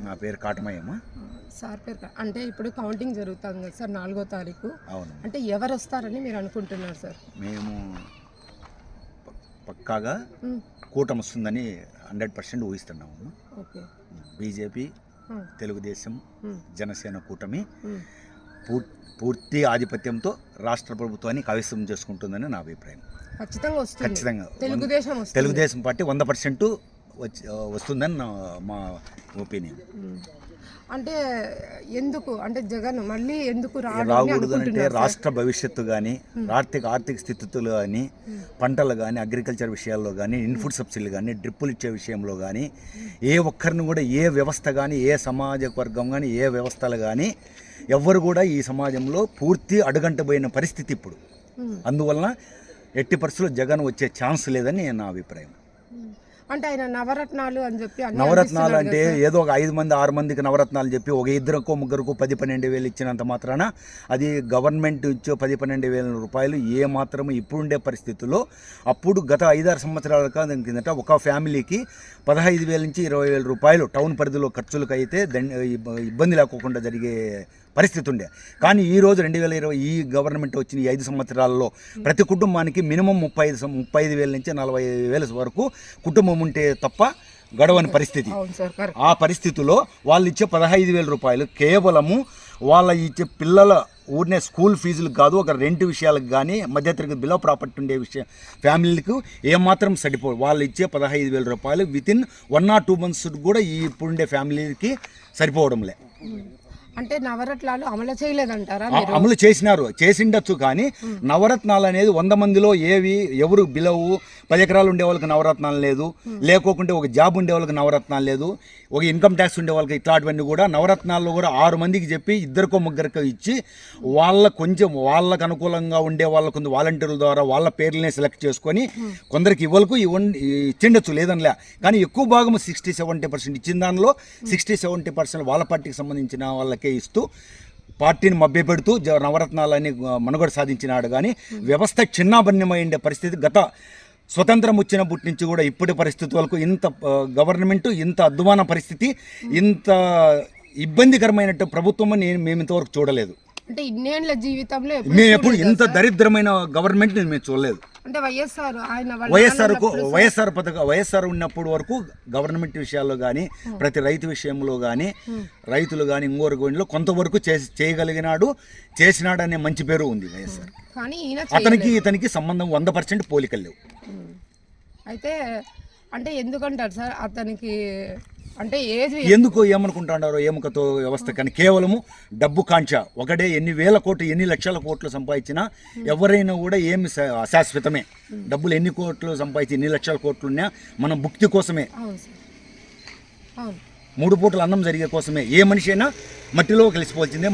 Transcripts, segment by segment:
నా పేరు కాటమయ్యమ్మ. సార్ పేరు అంటే ఇప్పుడు కౌంటింగ్ జరుగుతుంది కదా సార్ 4వ తారీఖు. అవును. అంటే ఎవరు వస్తారని మీరు అనుకుంటున్నారు సార్? మేము పక్కాగా కూటమి వస్తుందని 100% ఊహిస్తున్నాము. ఓకే. బీజేపీ, తెలుగుదేశం, జనసేన కూటమి పూర్తి ఆధిపత్యంతో రాష్ట్ర ప్రభుత్వాన్ని కైవసం చేసుకుంటుందని నా అభిప్రాయం. ఖచ్చితంగా వస్తుంది. ఖచ్చితంగా తెలుగుదేశం పార్టీ 100% వస్తుందని మా ఒపీనియన్. అంటే ఎందుకు అంటే జగన్ మళ్ళీ ఎందుకు రాకూడదు అంటే రాష్ట్ర భవిష్యత్తు కానీ, ఆర్థిక స్థితిగతులు కానీ, పంటలు కానీ, అగ్రికల్చర్ విషయాల్లో కానీ, ఇన్పుట్ సబ్సిడీలు కానీ, డ్రిప్పులు ఇచ్చే విషయంలో కానీ, ఏ ఒక్కరిని కూడా ఏ వ్యవస్థ కానీ, ఏ సమాజ వర్గం కానీ, ఏ వ్యవస్థలు కానీ ఎవ్వరు కూడా ఈ సమాజంలో పూర్తి అడుగంటపోయిన పరిస్థితి ఇప్పుడు. అందువలన ఎట్టి పరిస్థితుల్లో జగన్ వచ్చే ఛాన్స్ లేదని నా అభిప్రాయం. అంటే ఆయన నవరత్నాలు అని చెప్పి నవరత్నాలు అంటే ఏదో ఒక 5 మంది 6 మందికి నవరత్నాలు చెప్పి ఒక 2 ముగ్గురుకు 10-12 వేలు ఇచ్చినంత మాత్రాన అది గవర్నమెంట్ ఇచ్చే 10-12 వేల రూపాయలు ఏ మాత్రము ఇప్పుడుండే పరిస్థితుల్లో, అప్పుడు గత 5-6 సంవత్సరాల కిందట ఒక ఫ్యామిలీకి 15,000 నుంచి 20,000 రూపాయలు టౌన్ పరిధిలో ఖర్చులకు అయితే ఇబ్బంది లేకోకుండా జరిగే పరిస్థితి ఉండే. కానీ ఈరోజు 2020 ఈ గవర్నమెంట్ వచ్చిన ఈ 5 సంవత్సరాల్లో ప్రతి కుటుంబానికి మినిమం 35,000 నుంచి 40,000 వరకు కుటుంబం ఉంటే తప్ప గడవని పరిస్థితి. ఆ పరిస్థితిలో వాళ్ళు ఇచ్చే 15,000 రూపాయలు కేవలము వాళ్ళ ఇచ్చే పిల్లల ఊరినే స్కూల్ ఫీజులు కాదు, ఒక రెంట్ విషయాలకు కానీ, మధ్యతరగతి బిలో ప్రాపర్టీ ఉండే ఫ్యామిలీలకు ఏమాత్రం సరిపోదు. వాళ్ళు ఇచ్చే 15,000 రూపాయలు వితిన్ 1 or 2 months కూడా ఈ ఇప్పుడుండే ఫ్యామిలీకి సరిపోవడంలే. అంటే నవరత్నాలు అమలు చేయలేదంటారా? అమలు చేసిండొచ్చు, కానీ నవరత్నాలు అనేది 100 మందిలో ఎవరు బిలవు 10 ఎకరాలు ఉండే వాళ్ళకి నవరత్నాలు లేదు, లేకోకుంటే ఒక జాబ్ ఉండే వాళ్ళకి నవరత్నాలు లేదు, ఒక ఇన్కమ్ ట్యాక్స్ ఉండే వాళ్ళకి ఇట్లాంటివన్నీ కూడా నవరత్నాల్లో కూడా 6 మందికి చెప్పి 2-3 ఇచ్చి వాళ్ళకు అనుకూలంగా ఉండే వాళ్ళకు వాలంటీర్ల ద్వారా వాళ్ళ పేర్లనే సెలెక్ట్ చేసుకొని కొందరికి ఇచ్చిండొచ్చు లేదనిలే. కానీ ఎక్కువ భాగం 60-70% ఇచ్చిన దానిలో 60-70% వాళ్ళ పార్టీకి సంబంధించిన వాళ్ళకి ఇస్తూ పార్టీని మభ్యపెడుతూ నవరత్నాలని మనుగడ సాధించినాడు. కానీ వ్యవస్థ చిన్నాభిన్నమైండే పరిస్థితి గత స్వతంత్రం వచ్చినప్పటి నుంచి కూడా ఇప్పటి పరిస్థితి వరకు ఇంత గవర్నమెంట్, ఇంత అధ్వాన పరిస్థితి, ఇంత ఇబ్బందికరమైనట్టు ప్రభుత్వం మేము ఇంతవరకు చూడలేదు. అంటే ఇన్నేళ్ల జీవితంలో మేము ఎప్పుడు ఇంత దరిద్రమైన గవర్నమెంట్ మేము చూడలేదు. అంటే వైఎస్ఆర్ ఉన్నప్పుడు వరకు గవర్నమెంట్ విషయాల్లో కానీ, ప్రతి రైతు విషయంలో కానీ, రైతులు కానీ ఇంకోరు గోండిలో కొంతవరకు చేసినాడనే మంచి పేరు ఉంది వైఎస్ఆర్. ఇతనికి సంబంధం 100% పోలికలు లేవు. అయితే అంటే ఎందుకంటారు సార్ అతనికి అంటే ఎందుకు ఏమనుకుంటున్నారో ఏముకతో వ్యవస్థ కానీ కేవలము డబ్బు కాంక్ష ఒకటే. ఎన్ని వేల కోట్లు, ఎన్ని లక్షల కోట్లు సంపాదించినా ఎవరైనా కూడా ఏమి అశాశ్వతమే. డబ్బులు ఎన్ని కోట్లు సంపాదించి ఎన్ని లక్షల కోట్లు ఉన్నా మనం భుక్తి కోసమే, 3 పూటల అన్నం జరిగే కోసమే. ఏ మనిషి అయినా మట్టిలో కలిసిపోవాల్సిందే.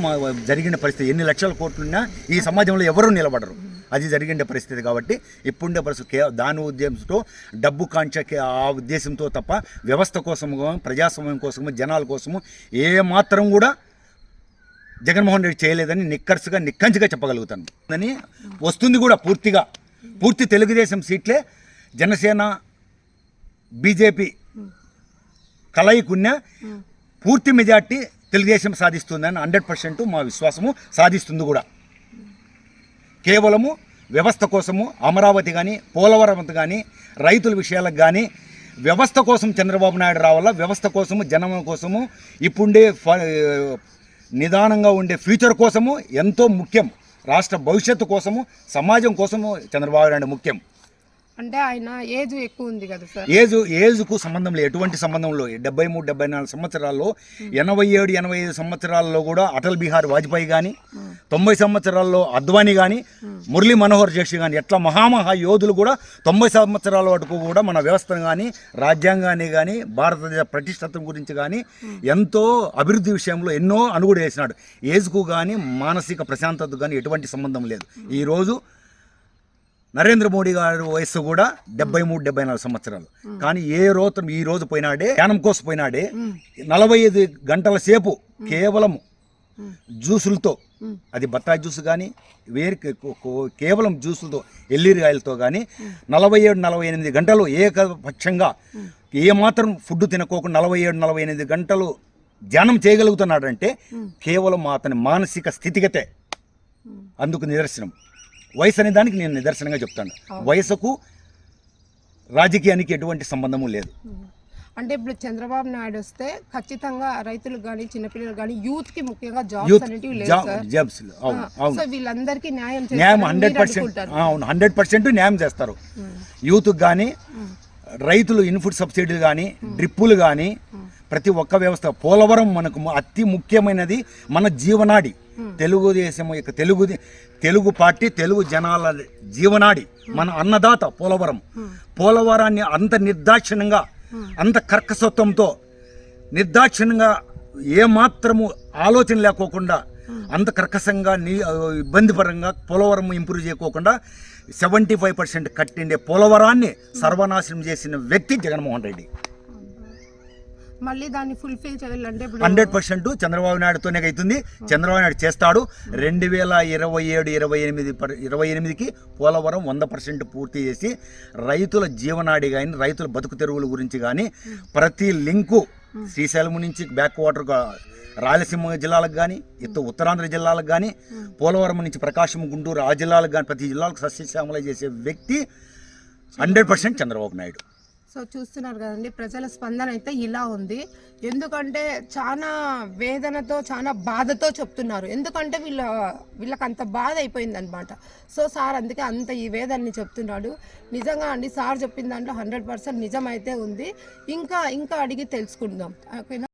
జరిగిన పరిస్థితి ఎన్ని లక్షల కోట్లున్నా ఈ సమాజంలో ఎవరూ నిలబడరు. అది జరిగిన పరిస్థితి కాబట్టి ఇప్పుడుండే పరిస్థితి దాని ఉద్దేశంతో డబ్బు కాంక్షకి ఆ ఉద్దేశంతో తప్ప వ్యవస్థ కోసము, ప్రజాస్వామ్యం కోసము, జనాల కోసము ఏ మాత్రం కూడా జగన్మోహన్ రెడ్డి చేయలేదని నిక్కంచిగా చెప్పగలుగుతాను. అని వస్తుంది కూడా పూర్తి తెలుగుదేశం సీట్లే జనసేన బీజేపీ కలయికున్న పూర్తి మెజార్టీ తెలుగుదేశం సాధిస్తుందని 100% మా విశ్వాసము. సాధిస్తుంది కూడా. కేవలము వ్యవస్థ కోసము అమరావతి కానీ, పోలవరం కానీ, రైతుల విషయాలకు కానీ వ్యవస్థ కోసం చంద్రబాబు నాయుడు రావాల. వ్యవస్థ కోసము, జనం కోసము, ఇప్పుండే నిదానంగా ఉండే ఫ్యూచర్ కోసము ఎంతో ముఖ్యం. రాష్ట్ర భవిష్యత్తు కోసము, సమాజం కోసము చంద్రబాబు నాయుడు ముఖ్యం. అంటే ఆయన ఏజ్ ఎక్కువ ఉంది కదా సార్? ఏజ్కు సంబంధం లేదు, ఎటువంటి సంబంధం లేదు. 73-74 సంవత్సరాల్లో, 87-85 సంవత్సరాల్లో కూడా అటల్ బిహారీ వాజ్పేయి కానీ, 90 సంవత్సరాల్లో అద్వానీ కానీ, మురళీ మనోహర్ జోషి కానీ ఎట్లా మహామహా యోధులు కూడా 90 సంవత్సరాల వరకు కూడా మన వ్యవస్థను కానీ, రాజ్యాంగాన్ని కానీ, భారతదేశ ప్రతిష్టత్వం గురించి కానీ ఎంతో అభివృద్ధి విషయంలో ఎన్నో అడుగులు వేసినాడు. ఏజ్కు కానీ, మానసిక ప్రశాంతతకు కానీ ఎటువంటి సంబంధం లేదు. ఈరోజు నరేంద్ర మోడీ గారి వయస్సు కూడా 73-74 సంవత్సరాలు. కానీ ఈ రోజు పోయినాడే, ధ్యానం కోసం పోయినాడే 45 గంటల సేపు కేవలం జ్యూసులతో, అది బత్తాయి జ్యూస్ కానీ కేవలం జ్యూసులతో, ఎల్లిరికాయలతో కానీ 47-48 గంటలు ఏకపక్షంగా ఏమాత్రం ఫుడ్ తినకోకుండా 47-48 గంటలు ధ్యానం చేయగలుగుతున్నాడంటే కేవలం అతని మానసిక స్థితిగతే అందుకు నిదర్శనం. వయసు అనే దానికి నేను నిదర్శనంగా చెప్తాను. వయసుకు రాజకీయానికి ఎటువంటి సంబంధము లేదు. అంటే ఇప్పుడు చంద్రబాబు నాయుడు వస్తే ఖచ్చితంగా రైతులకు కానీ చిన్నపిల్లలకు కానీ యూత్ కి ముఖ్యంగా జాబ్స్ అనేటివి లేవు సార్. జాబ్స్ సో వీళ్ళందరికీ న్యాయం 100% అవును 100% న్యాయం చేస్తారు. యూత్కి కానీ రైతులు ఇన్పుట్ సబ్సిడీలు కానీ డ్రిప్పులు కానీ ప్రతి ఒక్క వ్యవస్థ. పోలవరం మనకు అతి ముఖ్యమైనది, మన జీవనాడి. తెలుగుదేశం యొక్క తెలుగు పార్టీ తెలుగు జనాల జీవనాడి, మన అన్నదాత పోలవరం. పోలవరాన్ని అంత నిర్దాక్షిణ్యంగా అంత కర్కసత్వంతో నిర్దాక్షిణ్యంగా ఏమాత్రము ఆలోచన లేకోకుండా అంత కర్కశంగా ఇబ్బందిపరంగా పోలవరం ఇంప్రూవ్ చేయకోకుండా 75% కట్టిండే పోలవరాన్ని సర్వనాశనం చేసిన వ్యక్తి జగన్మోహన్ రెడ్డి. మళ్ళీ దాన్ని ఫుల్ఫిల్ చేయాలంటే 100% చంద్రబాబు నాయుడుతోనే అవుతుంది. చంద్రబాబు నాయుడు చేస్తాడు. 2027-28కి పోలవరం 100% పూర్తి చేసి రైతుల జీవనాడి కానీ రైతుల బతుకు తెరువుల గురించి కానీ ప్రతి లింకు శ్రీశైలం నుంచి బ్యాక్ వాటర్ రాయలసీమ జిల్లాలకు కానీ ఉత్తరాంధ్ర జిల్లాలకు కానీ పోలవరం నుంచి ప్రకాశం గుంటూరు ఆ జిల్లాలకు కానీ ప్రతి జిల్లాలకు సస్యశ్యామల చేసే వ్యక్తి 100% చంద్రబాబు నాయుడు. సో చూస్తున్నారు కదండి, ప్రజల స్పందన అయితే ఇలా ఉంది. ఎందుకంటే చాలా వేదనతో చాలా బాధతో చెప్తున్నారు. ఎందుకంటే వీళ్ళకి అంత బాధ అయిపోయింది అనమాట. సో సార్ అందుకే అంత ఈ వేదనని చెప్తున్నాడు. నిజంగా అండి సార్ చెప్పిన దాంట్లో 100% నిజమైతే ఉంది. ఇంకా అడిగి తెలుసుకుందాం. ఓకేనా?